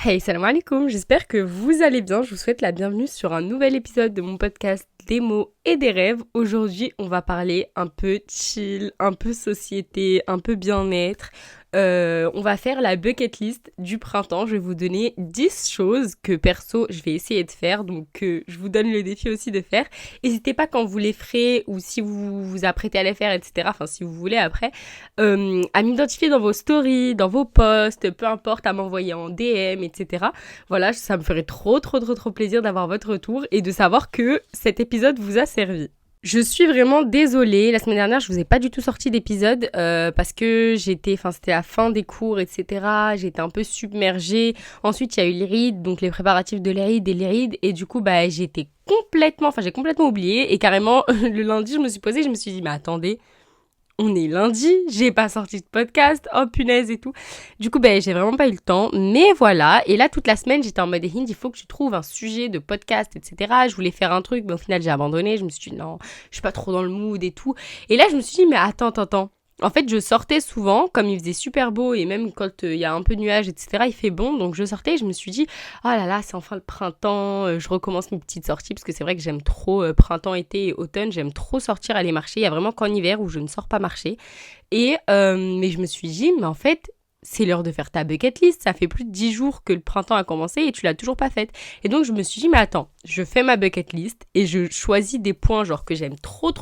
Hey, salam alaikum, j'espère que vous allez bien. Je vous souhaite la bienvenue sur un nouvel épisode de mon podcast Des mots et des rêves. Aujourd'hui, on va parler un peu chill, un peu société, un peu bien-être. On va faire la bucket list du printemps. Je vais vous donner 10 choses que perso, je vais essayer de faire. Donc, je vous donne le défi aussi de faire. N'hésitez pas quand vous les ferez ou si vous vous apprêtez à les faire, etc. Enfin, si vous voulez après, à m'identifier dans vos stories, dans vos posts, peu importe, à m'envoyer en DM, etc. Voilà, ça me ferait trop plaisir d'avoir votre retour et de savoir que cet épisode vous a servi. Je suis vraiment désolée, la semaine dernière je vous ai pas du tout sorti d'épisode parce que c'était la fin des cours, etc. J'étais un peu submergée. Ensuite il y a eu l'Eid, donc les préparatifs de l'Eid et du coup j'ai complètement oublié et carrément le lundi je me suis posée, je me suis dit mais attendez, on est lundi, j'ai pas sorti de podcast, oh punaise et tout. Du coup, j'ai vraiment pas eu le temps, mais voilà. Et là, toute la semaine, j'étais en mode Hind, il faut que tu trouves un sujet de podcast, etc. Je voulais faire un truc, mais au final, j'ai abandonné. Je me suis dit, non, je suis pas trop dans le mood et tout. Et là, je me suis dit, mais attends. En fait, je sortais souvent, comme il faisait super beau, et même quand il y a un peu de nuages, etc., il fait bon. Donc, je sortais et je me suis dit, oh là là, c'est enfin le printemps, je recommence mes petites sorties, parce que c'est vrai que j'aime trop printemps, été et automne, j'aime trop sortir, aller marcher. Il y a vraiment qu'en hiver où je ne sors pas marcher. Mais je me suis dit, mais en fait, c'est l'heure de faire ta bucket list. Ça fait plus de 10 jours que le printemps a commencé et tu l'as toujours pas faite. Et donc, je me suis dit, mais attends, je fais ma bucket list et je choisis des points genre que j'aime trop.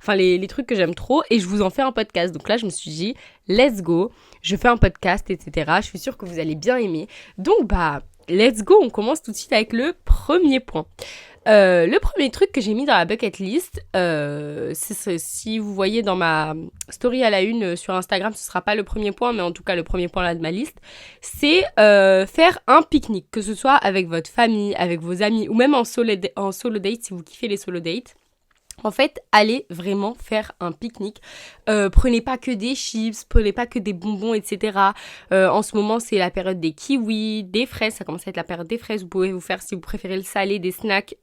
Enfin, les trucs que j'aime trop et je vous en fais un podcast. Donc là, je me suis dit, let's go. Je fais un podcast, etc. Je suis sûre que vous allez bien aimer. Donc, let's go. On commence tout de suite avec le premier point. Le premier truc que j'ai mis dans la bucket list, si vous voyez dans ma story à la une sur Instagram, ce sera pas le premier point, mais en tout cas le premier point là de ma liste, c'est faire un pique-nique, que ce soit avec votre famille, avec vos amis, ou même en solo date, si vous kiffez les solo dates. En fait, allez vraiment faire un pique-nique. Prenez pas que des chips, prenez pas que des bonbons, etc. En ce moment, c'est la période des kiwis, des fraises. Ça commence à être la période des fraises. Vous pouvez vous faire, si vous préférez le salé, des snacks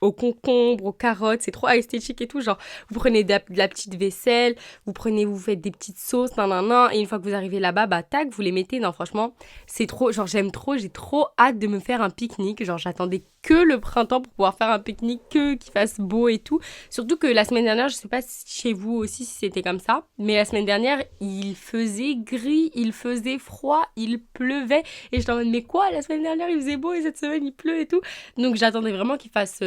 aux concombres, aux carottes. C'est trop esthétique et tout. Genre, vous prenez de la petite vaisselle, vous faites des petites sauces, et une fois que vous arrivez là-bas, tac, vous les mettez. Non, franchement, c'est trop, genre, j'aime trop. J'ai trop hâte de me faire un pique-nique. Genre, j'attendais que le printemps pour pouvoir faire un pique-nique, qu'il fasse beau et tout. Surtout que la semaine dernière, je sais pas chez vous aussi si c'était comme ça, mais la semaine dernière, il faisait gris, il faisait froid, il pleuvait. Et je en mode, mais quoi, la semaine dernière, il faisait beau et cette semaine, il pleut et tout. Donc j'attendais vraiment qu'il fasse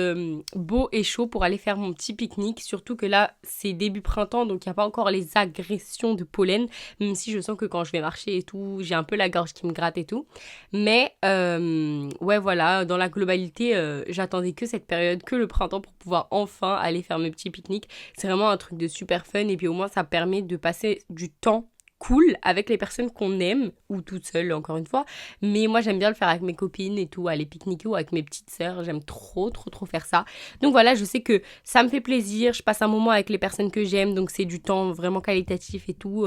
beau et chaud pour aller faire mon petit pique-nique. Surtout que là, c'est début printemps, donc il n'y a pas encore les agressions de pollen, même si je sens que quand je vais marcher et tout, j'ai un peu la gorge qui me gratte et tout. Mais ouais, voilà, dans la globalité, j'attendais que cette période, que le printemps pour pouvoir enfin aller faire mes petits pique-niques. C'est vraiment un truc de super fun et puis au moins ça permet de passer du temps cool avec les personnes qu'on aime ou toute seule encore une fois, mais moi j'aime bien le faire avec mes copines et tout, aller pique-niquer ou avec mes petites sœurs, j'aime trop faire ça. Donc voilà, je sais que ça me fait plaisir, je passe un moment avec les personnes que j'aime, donc c'est du temps vraiment qualitatif et tout,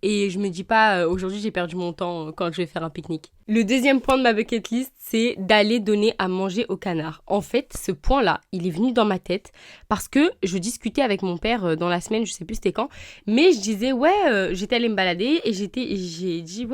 et je me dis pas aujourd'hui j'ai perdu mon temps quand je vais faire un pique-nique. Le deuxième point de ma bucket list, c'est d'aller donner à manger aux canards. En fait, ce point-là, il est venu dans ma tête parce que je discutais avec mon père dans la semaine, je sais plus c'était quand, mais je disais j'étais allée me balader et j'ai dit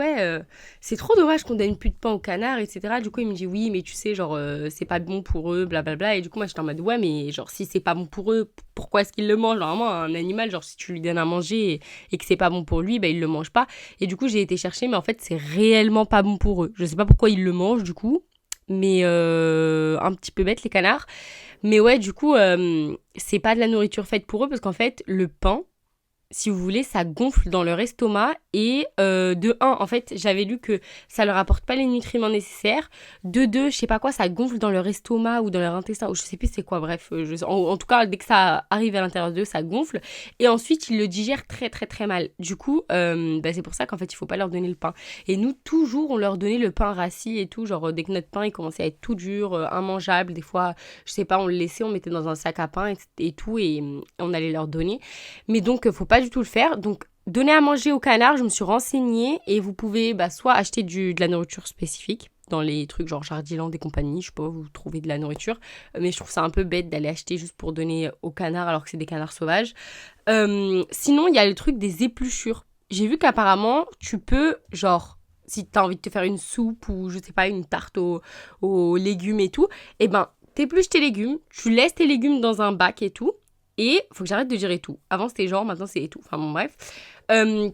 c'est trop dommage qu'on donne plus de pain aux canards, etc. Du coup il me dit oui mais tu sais genre c'est pas bon pour eux, blablabla. Et du coup moi j'étais en mode ouais mais genre si c'est pas bon pour eux, pourquoi est-ce qu'ils le mangent? Normalement un animal, genre si tu lui donnes à manger et que c'est pas bon pour lui, il le mange pas. Et du coup j'ai été chercher mais en fait c'est réellement pas bon pour eux. Je sais pas pourquoi ils le mangent du coup, mais un petit peu bête les canards. Mais ouais, du coup, c'est pas de la nourriture faite pour eux parce qu'en fait, le pain, si vous voulez, ça gonfle dans leur estomac et de un, en fait, j'avais lu que ça leur apporte pas les nutriments nécessaires. De deux, je sais pas quoi, ça gonfle dans leur estomac ou dans leur intestin, ou je sais plus c'est quoi, bref. En tout cas, dès que ça arrive à l'intérieur d'eux, ça gonfle. Et ensuite, ils le digèrent très mal. Du coup, c'est pour ça qu'en fait, il faut pas leur donner le pain. Et nous, toujours, on leur donnait le pain rassis et tout. Genre, dès que notre pain, il commençait à être tout dur, immangeable, des fois, je sais pas, on le laissait, on mettait dans un sac à pain et tout, et on allait leur donner. Mais donc, faut pas du tout le faire. Donc, donner à manger aux canards, je me suis renseignée et vous pouvez soit acheter de la nourriture spécifique dans les trucs genre Jardiland et compagnie, je sais pas, vous trouvez de la nourriture, mais je trouve ça un peu bête d'aller acheter juste pour donner aux canards alors que c'est des canards sauvages. Sinon, il y a le truc des épluchures. J'ai vu qu'apparemment, tu peux genre si t'as envie de te faire une soupe ou je sais pas, une tarte aux légumes et tout, et ben t'épluches tes légumes, tu laisses tes légumes dans un bac et tout. Et faut que j'arrête de dire et tout. Avant c'était genre, maintenant c'est et tout. Enfin bon bref.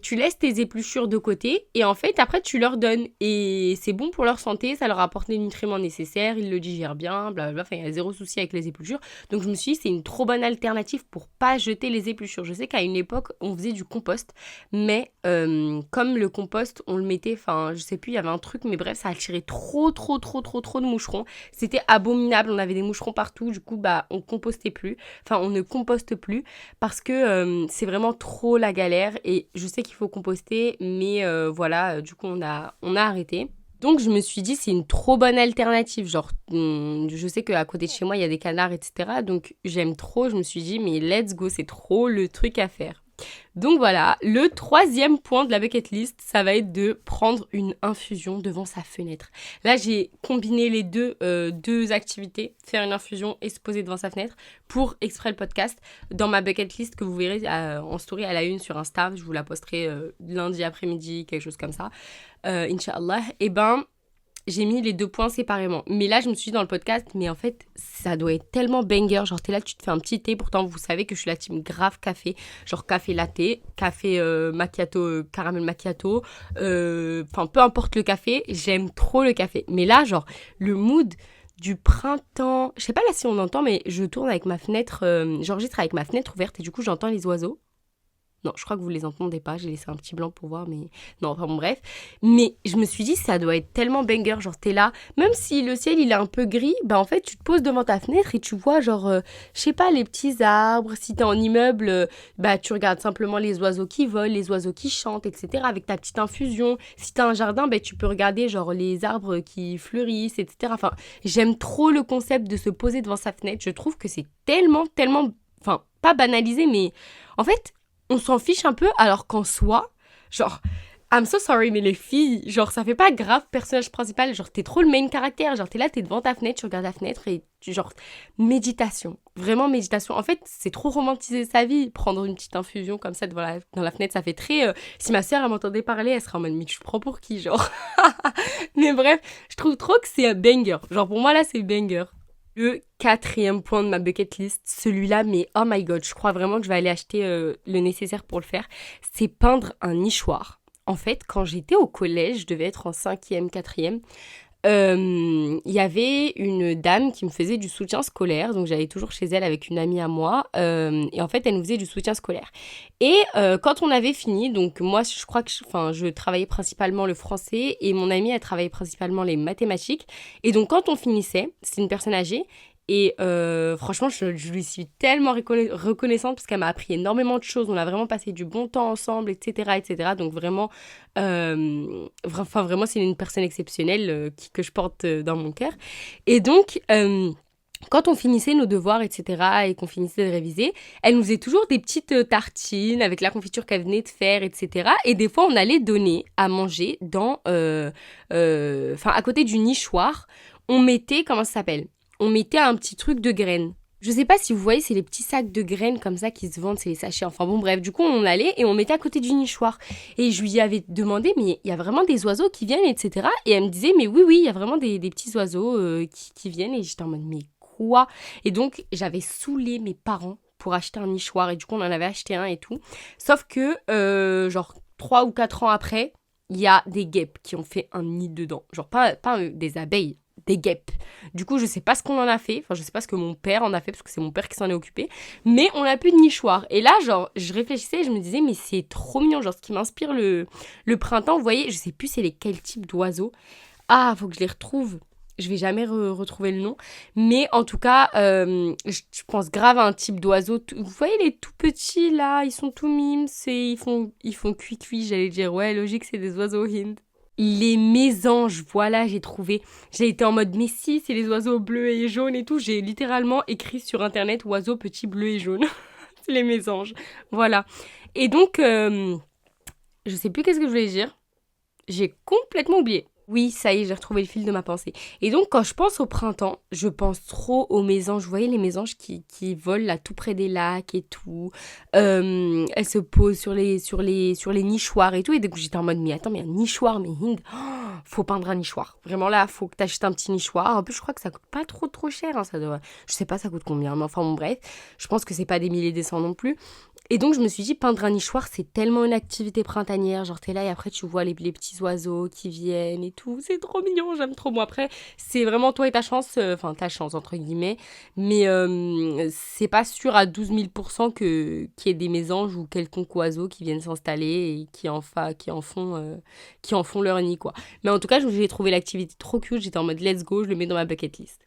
Tu laisses tes épluchures de côté et en fait après tu leur donnes. Et c'est bon pour leur santé, ça leur apporte les nutriments nécessaires, ils le digèrent bien, blablabla. Enfin il y a zéro souci avec les épluchures. Donc je me suis dit c'est une trop bonne alternative pour pas jeter les épluchures. Je sais qu'à une époque on faisait du compost. Mais comme le compost on le mettait, enfin je sais plus, il y avait un truc mais bref ça attirait trop de moucherons. C'était abominable, on avait des moucherons partout. Du coup bah on compostait plus. Enfin on ne composte plus parce que c'est vraiment trop la galère et je sais qu'il faut composter mais voilà du coup on a arrêté. Donc je me suis dit c'est une trop bonne alternative, genre je sais qu'à côté de chez moi il y a des canards etc. Donc j'aime trop, je me suis dit mais let's go, c'est trop le truc à faire. Donc voilà, le troisième point de la bucket list, ça va être de prendre une infusion devant sa fenêtre. Là, j'ai combiné les deux activités, faire une infusion et se poser devant sa fenêtre pour exprès le podcast. Dans ma bucket list que vous verrez en story à la une sur Insta, je vous la posterai lundi après-midi, quelque chose comme ça, Inch'Allah. Et ben, j'ai mis les 2 points séparément. Mais là, je me suis dit dans le podcast, mais en fait, ça doit être tellement banger. Genre, t'es là, tu te fais un petit thé. Pourtant, vous savez que je suis la team grave café. Genre, café latte, café macchiato, caramel macchiato. Enfin, peu importe le café, j'aime trop le café. Mais là, genre, le mood du printemps... Je sais pas là si on entend, mais je tourne avec ma fenêtre... J'enregistre avec ma fenêtre ouverte et du coup, j'entends les oiseaux. Non, je crois que vous les entendez pas, j'ai laissé un petit blanc pour voir, mais... Non, enfin bon, bref. Mais je me suis dit, ça doit être tellement banger, genre t'es là, même si le ciel il est un peu gris, bah en fait tu te poses devant ta fenêtre et tu vois genre, je sais pas, les petits arbres, si t'es en immeuble, bah tu regardes simplement les oiseaux qui volent, les oiseaux qui chantent, etc. avec ta petite infusion. Si t'as un jardin, bah tu peux regarder genre les arbres qui fleurissent, etc. Enfin, j'aime trop le concept de se poser devant sa fenêtre, je trouve que c'est tellement, enfin, pas banalisé, mais en fait on s'en fiche un peu, alors qu'en soi, genre, I'm so sorry, mais les filles, genre, ça fait pas grave personnage principal, genre, t'es trop le main caractère, genre, t'es là, t'es devant ta fenêtre, tu regardes la fenêtre et genre, méditation, vraiment méditation. En fait, c'est trop romantiser sa vie, prendre une petite infusion comme ça dans la fenêtre, ça fait très... si ma sœur, elle m'entendait parler, elle serait en mode, mais tu te prends pour qui, genre. Mais bref, je trouve trop que c'est un banger, genre, pour moi, là, c'est banger. Le quatrième point de ma bucket list, celui-là, mais oh my god, je crois vraiment que je vais aller acheter le nécessaire pour le faire, c'est peindre un nichoir. En fait, quand j'étais au collège, je devais être en 5e, 4e, il y avait une dame qui me faisait du soutien scolaire, donc j'allais toujours chez elle avec une amie à moi, et en fait elle nous faisait du soutien scolaire. Et quand on avait fini, donc moi je crois que je travaillais principalement le français et mon amie elle travaillait principalement les mathématiques, et donc quand on finissait, c'est une personne âgée, et franchement, je lui suis tellement reconnaissante parce qu'elle m'a appris énormément de choses. On a vraiment passé du bon temps ensemble, etc., etc. Donc vraiment, vraiment, c'est une personne exceptionnelle que je porte dans mon cœur. Et donc, quand on finissait nos devoirs, etc., et qu'on finissait de réviser, elle nous faisait toujours des petites tartines avec la confiture qu'elle venait de faire, etc. Et des fois, on allait donner à manger à côté du nichoir. On mettait, comment ça s'appelle ? On mettait un petit truc de graines. Je sais pas si vous voyez, c'est les petits sacs de graines comme ça qui se vendent, c'est les sachets. Enfin bon, bref, du coup, on allait et on mettait à côté du nichoir. Et je lui avais demandé, mais il y a vraiment des oiseaux qui viennent, etc. Et elle me disait, mais oui, il y a vraiment des petits oiseaux qui viennent. Et j'étais en mode, mais quoi ? Et donc, j'avais saoulé mes parents pour acheter un nichoir. Et du coup, on en avait acheté un et tout. Sauf que, genre, 3 ou 4 ans après, il y a des guêpes qui ont fait un nid dedans. Genre, pas des abeilles, des guêpes. Du coup, je sais pas ce qu'on en a fait. Enfin, je sais pas ce que mon père en a fait, parce que c'est mon père qui s'en est occupé. Mais on a plus de nichoir. Et là, genre, je réfléchissais et je me disais, mais c'est trop mignon. Genre, ce qui m'inspire le printemps, vous voyez, je sais plus c'est quel type d'oiseaux. Ah, faut que je les retrouve. Je vais jamais retrouver le nom. Mais en tout cas, je pense grave à un type d'oiseau. Vous voyez les tout petits, là, ils sont tout mimes. Ils font cuit-cuit, j'allais dire. Ouais, logique, c'est des oiseaux hind. Les mésanges, voilà, j'ai trouvé. J'ai été en mode, mais si, c'est les oiseaux bleus et jaunes et tout. J'ai littéralement écrit sur internet oiseaux petits bleus et jaunes. C'est les mésanges. Voilà. Et donc, je sais plus qu'est-ce que je voulais dire. J'ai complètement oublié. Oui, ça y est, j'ai retrouvé le fil de ma pensée. Et donc, quand je pense au printemps, je pense trop aux mésanges. Vous voyez les mésanges qui volent là tout près des lacs et tout. Elles se posent sur les nichoirs et tout. Et donc, j'étais en mode, mais attends, mais un nichoir, mais Hind, faut peindre un nichoir. Vraiment là, faut que t'achètes un petit nichoir. En plus, je crois que ça coûte pas trop cher. Hein, ça doit... Je sais pas, ça coûte combien. Mais enfin, bon, bref. Je pense que c'est pas des milliers des cents non plus. Et donc, je me suis dit, peindre un nichoir, c'est tellement une activité printanière. Genre, t'es là et après, tu vois les petits oiseaux qui viennent et tout. C'est trop mignon, j'aime trop. Bon, après, c'est vraiment toi et ta chance. Enfin, ta chance, entre guillemets. Mais c'est pas sûr à 12 000% qu'il y ait des mésanges ou quelconque oiseau qui viennent s'installer et qui en font leur nid, quoi. Mais en tout cas, j'ai trouvé l'activité trop cute. J'étais en mode, let's go, je le mets dans ma bucket list.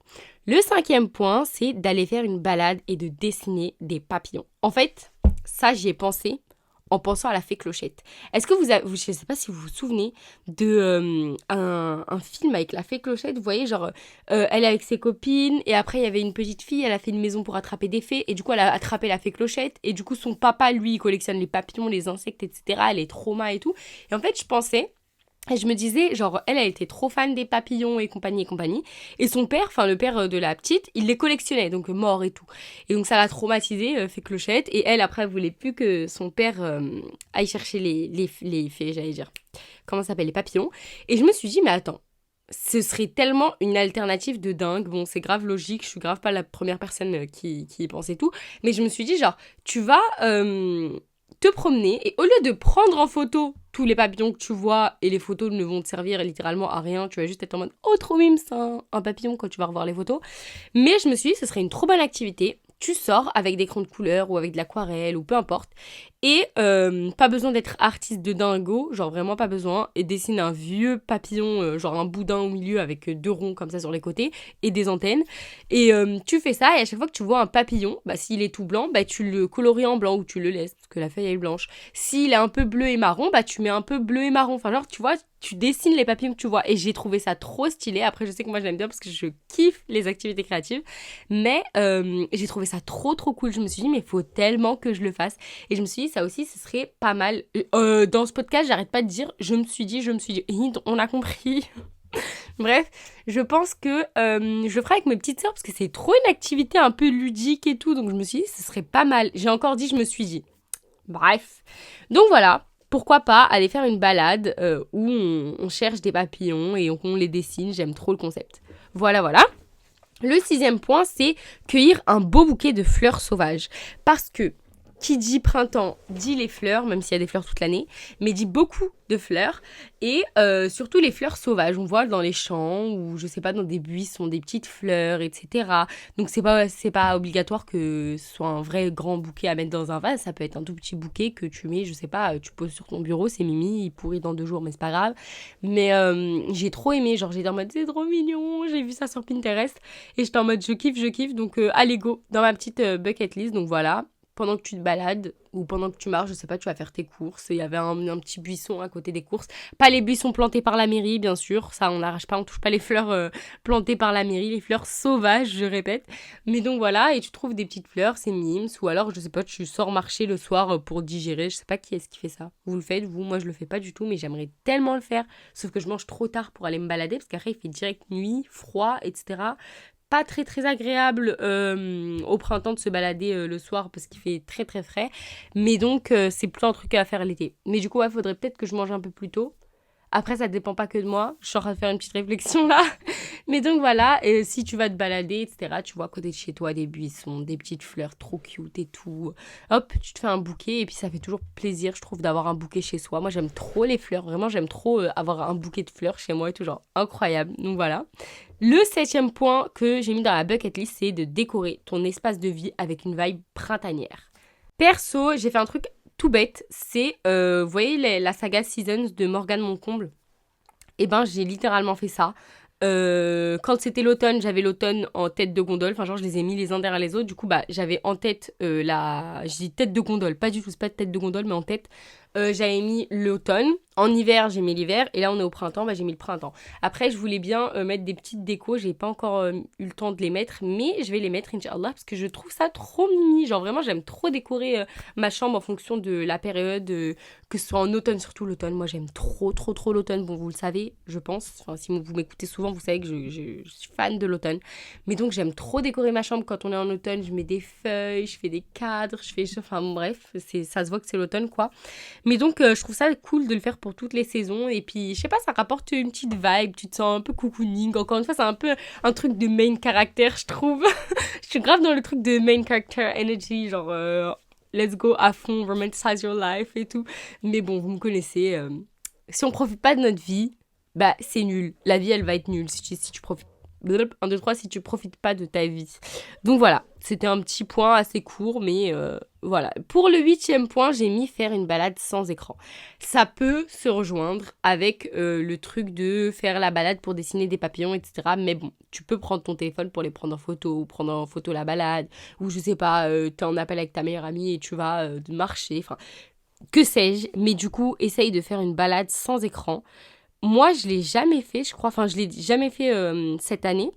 Le cinquième point, c'est d'aller faire une balade et de dessiner des papillons. En fait, ça, j'y ai pensé en pensant à la fée Clochette. Est-ce que je ne sais pas si vous vous souvenez de un film avec la fée Clochette, vous voyez, genre, elle est avec ses copines, et après, il y avait une petite fille, elle a fait une maison pour attraper des fées, et du coup, elle a attrapé la fée Clochette, et du coup, son papa, lui, il collectionne les papillons, les insectes, etc., elle est trauma et tout. Et en fait, je pensais... Et je me disais, genre, elle était trop fan des papillons et compagnie et compagnie. Et son père, enfin le père de la petite, il les collectionnait, donc mort et tout. Et donc ça l'a traumatisée, fait Clochette. Et elle, après, elle voulait plus que son père aille chercher les fées, j'allais dire. Comment ça s'appelle? Les papillons. Et je me suis dit, mais attends, ce serait tellement une alternative de dingue. Bon, c'est grave logique, je suis grave pas la première personne qui y pense et tout. Mais je me suis dit, genre, tu vas te promener et au lieu de prendre en photo tous les papillons que tu vois et les photos ne vont te servir littéralement à rien, tu vas juste être en mode oh trop mime, c'est un papillon quand tu vas revoir les photos. Mais je me suis dit, ce serait une trop bonne activité. Tu sors avec des crayons de couleur ou avec de l'aquarelle ou peu importe. Et pas besoin d'être artiste de dingo, genre vraiment pas besoin. Et dessine un vieux papillon, genre un boudin au milieu avec deux ronds comme ça sur les côtés et des antennes. Et tu fais ça et à chaque fois que tu vois un papillon, bah s'il est tout blanc, bah tu le colories en blanc ou tu le laisses parce que la feuille est blanche. S'il est un peu bleu et marron, bah tu mets un peu bleu et marron. Enfin genre tu vois, tu dessines les papillons que tu vois. Et j'ai trouvé ça trop stylé. Après je sais que moi je l'aime bien parce que je kiffe les activités créatives. Mais j'ai trouvé ça trop cool. Je me suis dit mais il faut tellement que je le fasse. Et je me suis dit ça aussi ce serait pas mal. Dans ce podcast j'arrête pas de dire je me suis dit. On a compris. Bref, je pense que je le ferai avec mes petites sœurs parce que c'est trop une activité un peu ludique et tout. Donc je me suis dit ce serait pas mal. J'ai encore dit je me suis dit. Bref. Donc voilà. Pourquoi pas aller faire une balade où on cherche des papillons et on les dessine. J'aime trop le concept. Voilà. Le sixième point, c'est cueillir un beau bouquet de fleurs sauvages. Parce que qui dit printemps dit les fleurs, même s'il y a des fleurs toute l'année, mais dit beaucoup de fleurs. Et surtout les fleurs sauvages. On voit dans les champs ou je sais pas, dans des buissons, des petites fleurs, etc. Donc c'est pas obligatoire que ce soit un vrai grand bouquet à mettre dans un vase. Ça peut être un tout petit bouquet que tu mets, je sais pas, tu poses sur ton bureau, c'est mimi, il pourrit dans 2 jours, mais c'est pas grave. Mais j'ai trop aimé, genre j'étais en mode c'est trop mignon, j'ai vu ça sur Pinterest. Et j'étais en mode je kiffe. Donc allez go, dans ma petite bucket list. Donc voilà. Pendant que tu te balades ou pendant que tu marches, je sais pas, tu vas faire tes courses. Il y avait un petit buisson à côté des courses. Pas les buissons plantés par la mairie, bien sûr. Ça, on n'arrache pas, on touche pas les fleurs plantées par la mairie. Les fleurs sauvages, je répète. Mais donc voilà, et tu trouves des petites fleurs, c'est mimes. Ou alors, je sais pas, tu sors marcher le soir pour digérer. Je sais pas qui est-ce qui fait ça. Vous le faites, vous? Moi, je le fais pas du tout, mais j'aimerais tellement le faire. Sauf que je mange trop tard pour aller me balader parce qu'après, il fait direct nuit, froid, etc. Pas très agréable au printemps de se balader le soir parce qu'il fait très frais. Mais donc, c'est plutôt un truc à faire l'été. Mais du coup, il faudrait peut-être que je mange un peu plus tôt. Après, ça dépend pas que de moi. Je suis en train de faire une petite réflexion là. Mais donc voilà, et si tu vas te balader, etc., tu vois à côté de chez toi des buissons, des petites fleurs trop cute et tout. Hop, tu te fais un bouquet et puis ça fait toujours plaisir, je trouve, d'avoir un bouquet chez soi. Moi, j'aime trop les fleurs. Vraiment, j'aime trop avoir un bouquet de fleurs chez moi et tout, genre incroyable. Donc voilà. Le septième point que j'ai mis dans la bucket list, c'est de décorer ton espace de vie avec une vibe printanière. Perso, j'ai fait un truc tout bête, c'est, vous voyez la saga Seasons de Morgane Moncomble? Eh ben, j'ai littéralement fait ça. Quand c'était l'automne, j'avais l'automne en tête de gondole. Enfin, genre, je les ai mis les uns derrière les autres. Du coup, bah, j'avais en tête je dis tête de gondole, pas du tout, c'est pas tête de gondole, mais en tête j'avais mis l'automne. En hiver, j'ai mis l'hiver. Et là, on est au printemps, j'ai mis le printemps. Après, je voulais bien mettre des petites décos. J'ai pas encore eu le temps de les mettre. Mais je vais les mettre, Inch'Allah, parce que je trouve ça trop mimi. Genre, vraiment, j'aime trop décorer ma chambre en fonction de la période. Que ce soit en automne, surtout l'automne. Moi, j'aime trop l'automne. Bon, vous le savez, je pense. Enfin, si vous m'écoutez souvent, vous savez que je suis fan de l'automne. Mais donc, j'aime trop décorer ma chambre quand on est en automne. Je mets des feuilles, je fais des cadres, enfin, bref, ça se voit que c'est l'automne, quoi. Mais donc, je trouve ça cool de le faire pour toutes les saisons. Et puis, je sais pas, ça rapporte une petite vibe. Tu te sens un peu cocooning. Encore une fois, c'est un peu un truc de main character, je trouve. Je suis grave dans le truc de main character energy, genre let's go à fond, romanticize your life et tout. Mais bon, vous me connaissez. Si on profite pas de notre vie, bah c'est nul. La vie, elle va être nulle si tu profites. 1, 2, 3, si tu profites pas de ta vie. Donc voilà, c'était un petit point assez court, mais voilà. Pour le 8e point, j'ai mis faire une balade sans écran. Ça peut se rejoindre avec le truc de faire la balade pour dessiner des papillons, etc. Mais bon, tu peux prendre ton téléphone pour les prendre en photo, ou prendre en photo la balade, ou je sais pas, t'es en appel avec ta meilleure amie et tu vas marcher, enfin, que sais-je. Mais du coup, essaye de faire une balade sans écran. Moi, je l'ai jamais fait, je crois. Enfin, je l'ai jamais fait cette année.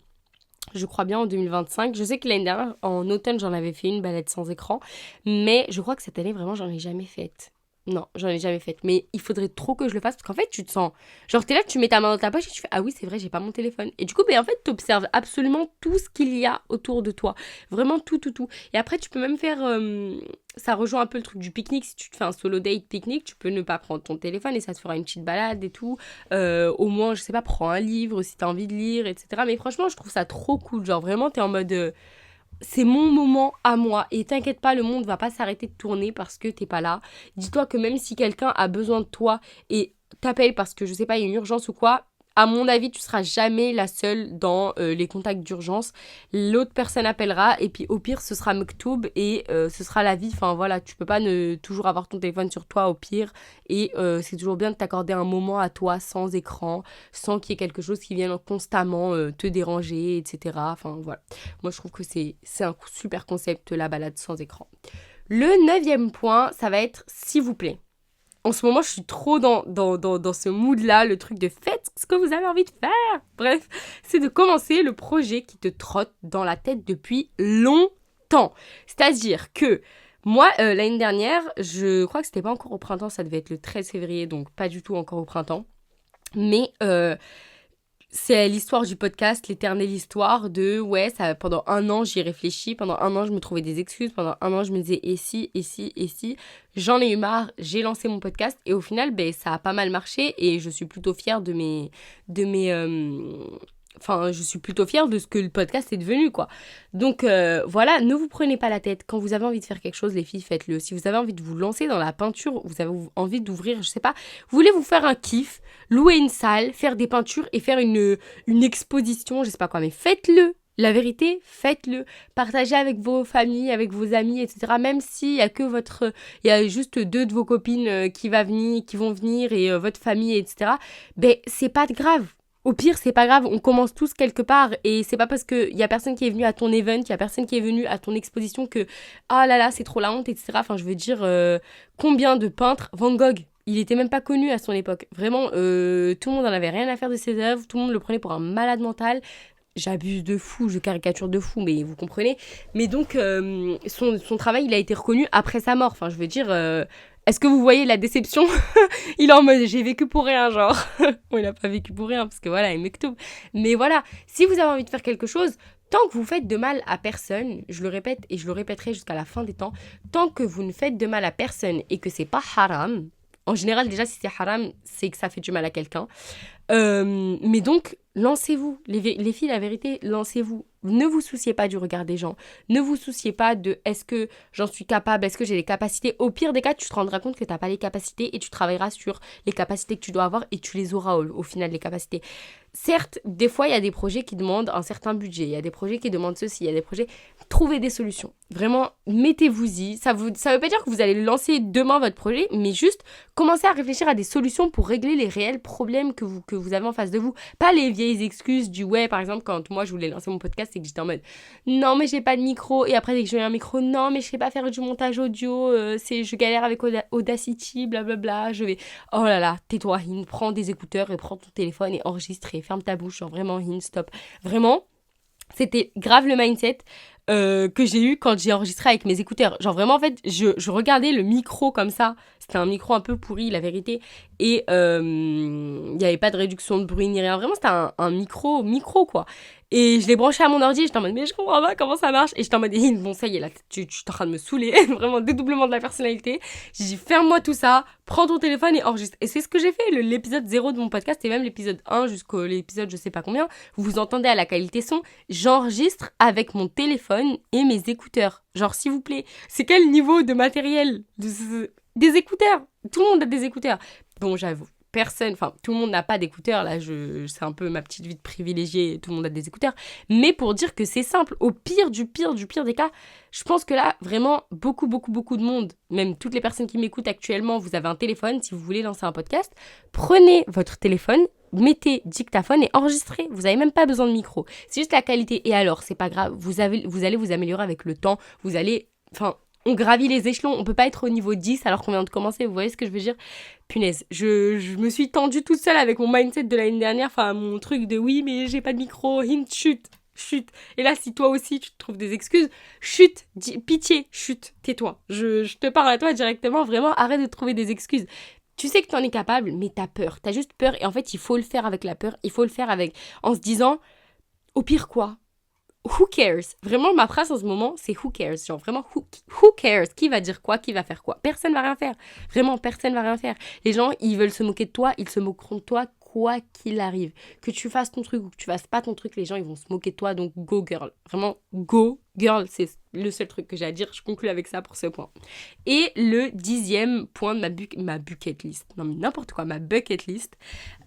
Je crois bien en 2025. Je sais que l'année dernière, en automne, j'en avais fait une balade sans écran. Mais je crois que cette année, vraiment, j'en ai jamais faite. Non, j'en ai jamais faite. Mais il faudrait trop que je le fasse parce qu'en fait, tu te sens... Genre, t'es là, tu mets ta main dans ta poche et tu fais «Ah oui, c'est vrai, j'ai pas mon téléphone». Et du coup, en fait, t'observes absolument tout ce qu'il y a autour de toi. Vraiment tout. Et après, tu peux même faire... ça rejoint un peu le truc du pique-nique. Si tu te fais un solo date pique-nique, tu peux ne pas prendre ton téléphone et ça te fera une petite balade et tout. Au moins, je sais pas, prends un livre si t'as envie de lire, etc. Mais franchement, je trouve ça trop cool. Genre, vraiment, t'es en mode... c'est mon moment à moi et t'inquiète pas, le monde va pas s'arrêter de tourner parce que t'es pas là. Dis-toi que même si quelqu'un a besoin de toi et t'appelle parce que je sais pas, il y a une urgence ou quoi, à mon avis, tu seras jamais la seule dans les contacts d'urgence. L'autre personne appellera et puis au pire, ce sera Mektoub et ce sera la vie. Enfin voilà, tu peux pas ne toujours avoir ton téléphone sur toi au pire. Et c'est toujours bien de t'accorder un moment à toi sans écran, sans qu'il y ait quelque chose qui vienne constamment te déranger, etc. Enfin voilà. Moi, je trouve que c'est un super concept, la balade sans écran. Le 9e point, ça va être s'il vous plaît. En ce moment, je suis trop dans ce mood-là, le truc de faites ce que vous avez envie de faire. Bref, c'est de commencer le projet qui te trotte dans la tête depuis longtemps. C'est-à-dire que moi, l'année dernière, je crois que c'était pas encore au printemps, ça devait être le 13 février, donc pas du tout encore au printemps. Mais c'est l'histoire du podcast, l'éternelle histoire de ouais, ça, pendant 1 an j'y réfléchis, pendant 1 an je me trouvais des excuses, pendant 1 an je me disais et si, j'en ai eu marre, j'ai lancé mon podcast et au final ça a pas mal marché et je suis plutôt fière de mes enfin, je suis plutôt fière de ce que le podcast est devenu, quoi. Donc, voilà, ne vous prenez pas la tête. Quand vous avez envie de faire quelque chose, les filles, faites-le. Si vous avez envie de vous lancer dans la peinture, vous avez envie d'ouvrir, je sais pas, vous voulez vous faire un kiff, louer une salle, faire des peintures et faire une exposition, je sais pas quoi, mais faites-le. La vérité, faites-le. Partagez avec vos familles, avec vos amis, etc. Même s'il y a que il y a juste 2 de vos copines qui vont venir et votre famille, etc. C'est pas grave. Au pire, c'est pas grave, on commence tous quelque part et c'est pas parce qu'il y a personne qui est venu à ton event, il y a personne qui est venu à ton exposition que ah là là, c'est trop la honte, etc. Enfin, je veux dire, combien de peintres, Van Gogh, il était même pas connu à son époque. Vraiment, tout le monde en avait rien à faire de ses œuvres, tout le monde le prenait pour un malade mental. J'abuse de fou, je caricature de fou, mais vous comprenez. Mais donc, son travail, il a été reconnu après sa mort. Enfin, je veux dire, est-ce que vous voyez la déception? Il est en mode, j'ai vécu pour rien, genre. Bon, il n'a pas vécu pour rien, parce que voilà, il est Mektoub. Mais voilà, si vous avez envie de faire quelque chose, tant que vous faites de mal à personne, je le répète et je le répéterai jusqu'à la fin des temps, tant que vous ne faites de mal à personne et que c'est pas haram, en général, déjà, si c'est haram, c'est que ça fait du mal à quelqu'un. Mais donc, lancez-vous. Les filles, la vérité, lancez-vous. Ne vous souciez pas du regard des gens. Ne vous souciez pas de est-ce que j'en suis capable, est-ce que j'ai les capacités. Au pire des cas, tu te rendras compte que tu n'as pas les capacités et tu travailleras sur les capacités que tu dois avoir et tu les auras au final, les capacités. Certes, des fois, il y a des projets qui demandent un certain budget. Il y a des projets qui demandent ceci. Il y a des projets... Trouvez des solutions. Vraiment, mettez-vous-y. Ça veut pas dire que vous allez lancer demain votre projet, mais juste commencez à réfléchir à des solutions pour régler les réels problèmes que vous vous avez en face de vous. Pas les vieilles excuses du ouais, par exemple, quand moi je voulais lancer mon podcast et que j'étais en mode non, mais j'ai pas de micro. Et après, dès que j'ai eu un micro, non, mais je sais pas faire du montage audio. Je galère avec Audacity, blablabla. Je vais. Oh là là, tais-toi, Hin. Prends des écouteurs et prends ton téléphone et enregistre et ferme ta bouche. Genre vraiment, Hin, stop. Vraiment. C'était grave le mindset que j'ai eu quand j'ai enregistré avec mes écouteurs. Genre vraiment, en fait, je regardais le micro comme ça. C'était un micro un peu pourri, la vérité. Et il n'y avait pas de réduction de bruit ni rien. Vraiment, c'était un micro, quoi. Et je l'ai branché à mon ordi. J'étais en mode, mais je comprends pas comment ça marche. Et j'étais en mode, bon, ça y est, là, tu es en train de me saouler. Vraiment, dédoublement de la personnalité. J'ai dit, ferme-moi tout ça, prends ton téléphone et enregistre. Et c'est ce que j'ai fait. L'épisode 0 de mon podcast et même l'épisode 1 jusqu'au l'épisode je sais pas combien. Vous entendez à la qualité son. J'enregistre avec mon téléphone et mes écouteurs. Genre, s'il vous plaît, c'est quel niveau de matériel des écouteurs. Tout le monde a des écouteurs. Bon, j'avoue, tout le monde n'a pas d'écouteurs. Là, c'est un peu ma petite vie de privilégiée. Tout le monde a des écouteurs. Mais pour dire que c'est simple, au pire du pire des cas, je pense que là, vraiment, beaucoup de monde, même toutes les personnes qui m'écoutent actuellement, vous avez un téléphone. Si vous voulez lancer un podcast, prenez votre téléphone, mettez dictaphone et enregistrez. Vous n'avez même pas besoin de micro. C'est juste la qualité. Et alors, c'est pas grave. Vous allez vous améliorer avec le temps. On gravit les échelons. On peut pas être au niveau 10 alors qu'on vient de commencer. Vous voyez ce que je veux dire? Punaise. Je me suis tendue toute seule avec mon mindset de l'année dernière. Enfin, mon truc de oui, mais j'ai pas de micro. Hint, chut. Et là, si toi aussi, tu te trouves des excuses, chut. Pitié, chut. Tais-toi. Je te parle à toi directement. Vraiment, arrête de trouver des excuses. Tu sais que t'en es capable, mais t'as peur. T'as juste peur. Et en fait, il faut le faire avec la peur. Il faut le faire en se disant, au pire quoi? Who cares? Vraiment, ma phrase en ce moment, c'est who cares? Genre, vraiment, who cares? Qui va dire quoi? Qui va faire quoi? Personne va rien faire. Vraiment, personne va rien faire. Les gens, ils veulent se moquer de toi, ils se moqueront de toi quoi qu'il arrive. Que tu fasses ton truc ou que tu fasses pas ton truc, les gens, ils vont se moquer de toi. Donc, go girl. Vraiment, go girl. C'est le seul truc que j'ai à dire. Je conclue avec ça pour ce point. Et le 10e point de ma bucket list. Non, mais n'importe quoi, ma bucket list.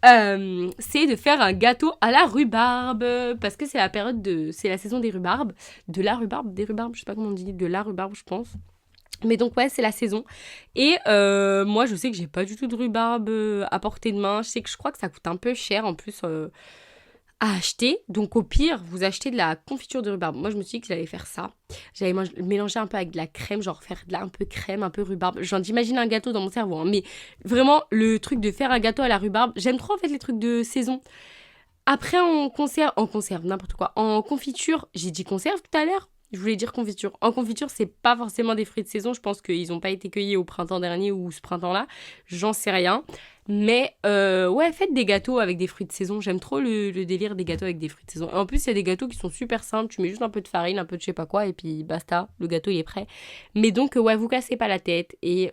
C'est de faire un gâteau à la rhubarbe. Parce que c'est la saison des rhubarbes. Des rhubarbes, je sais pas comment on dit. De la rhubarbe, je pense. Mais donc ouais, c'est la saison. Et moi, je sais que j'ai pas du tout de rhubarbe à portée de main. Je crois que ça coûte un peu cher en plus à acheter. Donc au pire, vous achetez de la confiture de rhubarbe. Moi, je me suis dit que j'allais faire ça. J'allais mélanger un peu avec de la crème, genre faire un peu crème, un peu rhubarbe. J'imagine un gâteau dans mon cerveau. Hein. Mais vraiment, le truc de faire un gâteau à la rhubarbe, j'aime trop en fait les trucs de saison. Après, en conserve, n'importe quoi. En confiture, j'ai dit conserve tout à l'heure. Je voulais dire confiture. En confiture, c'est pas forcément des fruits de saison. Je pense qu'ils n'ont pas été cueillis au printemps dernier ou ce printemps-là. J'en sais rien. Mais ouais, faites des gâteaux avec des fruits de saison. J'aime trop le délire des gâteaux avec des fruits de saison. Et en plus, il y a des gâteaux qui sont super simples. Tu mets juste un peu de farine, un peu de je sais pas quoi, et puis basta, le gâteau il est prêt. Mais donc, ouais, vous cassez pas la tête et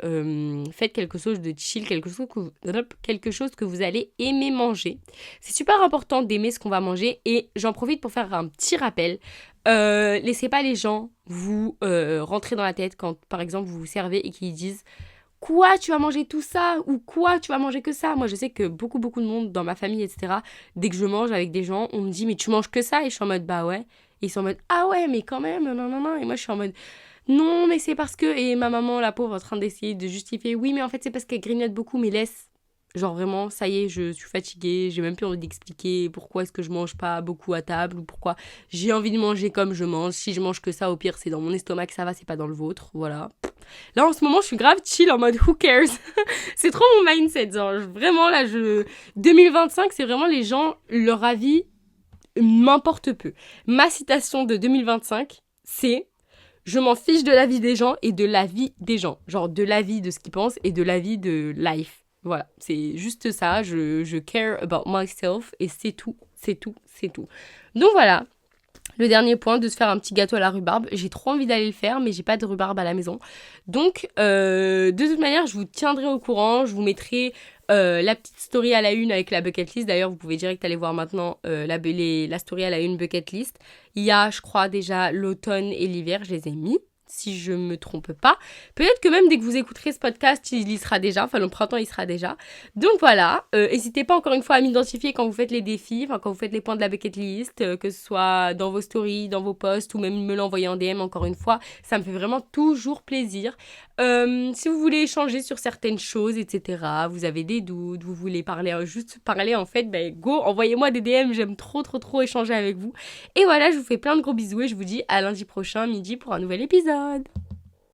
faites quelque chose de chill, quelque chose que vous allez aimer manger. C'est super important d'aimer ce qu'on va manger. Et j'en profite pour faire un petit rappel. Laissez pas les gens vous rentrer dans la tête quand, par exemple, vous vous servez et qu'ils disent quoi, tu vas manger tout ça? Ou quoi, tu vas manger que ça? Moi, je sais que beaucoup de monde dans ma famille, etc., dès que je mange avec des gens, on me dit, mais tu manges que ça? Et je suis en mode, bah ouais. Et ils sont en mode, ah ouais, mais quand même, non. Et moi, je suis en mode, non, mais c'est parce que... Et ma maman, la pauvre, en train d'essayer de justifier, oui, mais en fait, c'est parce qu'elle grignote beaucoup, mais laisse... Genre vraiment, ça y est, je suis fatiguée, j'ai même plus envie d'expliquer pourquoi est-ce que je mange pas beaucoup à table ou pourquoi j'ai envie de manger comme je mange. Si je mange que ça, au pire, c'est dans mon estomac que ça va, c'est pas dans le vôtre, voilà. Là, en ce moment, je suis grave chill en mode who cares. C'est trop mon mindset, genre vraiment là, 2025, c'est vraiment les gens, leur avis m'importe peu. Ma citation de 2025, c'est je m'en fiche de l'avis des gens et de l'avis des gens. Genre de l'avis de ce qu'ils pensent et de l'avis de life. Voilà, c'est juste ça, je care about myself et c'est tout. Donc voilà, le dernier point de se faire un petit gâteau à la rhubarbe. J'ai trop envie d'aller le faire, mais j'ai pas de rhubarbe à la maison. Donc, de toute manière, je vous tiendrai au courant, je vous mettrai la petite story à la une avec la bucket list. D'ailleurs, vous pouvez direct aller voir maintenant la story à la une bucket list. Il y a, je crois, déjà l'automne et l'hiver, je les ai mis. si je me trompe pas. Peut-être que même dès que vous écouterez ce podcast, il y sera déjà, enfin le printemps il sera déjà. Donc voilà, n'hésitez pas encore une fois à m'identifier quand vous faites les défis, enfin quand vous faites les points de la bucket list, que ce soit dans vos stories, dans vos posts ou même me l'envoyer en DM encore une fois, ça me fait vraiment toujours plaisir. Si vous voulez échanger sur certaines choses, etc., vous avez des doutes, vous voulez parler, juste parler en fait, go, envoyez-moi des DM, j'aime trop échanger avec vous. Et voilà, je vous fais plein de gros bisous et je vous dis à lundi prochain midi pour un nouvel épisode.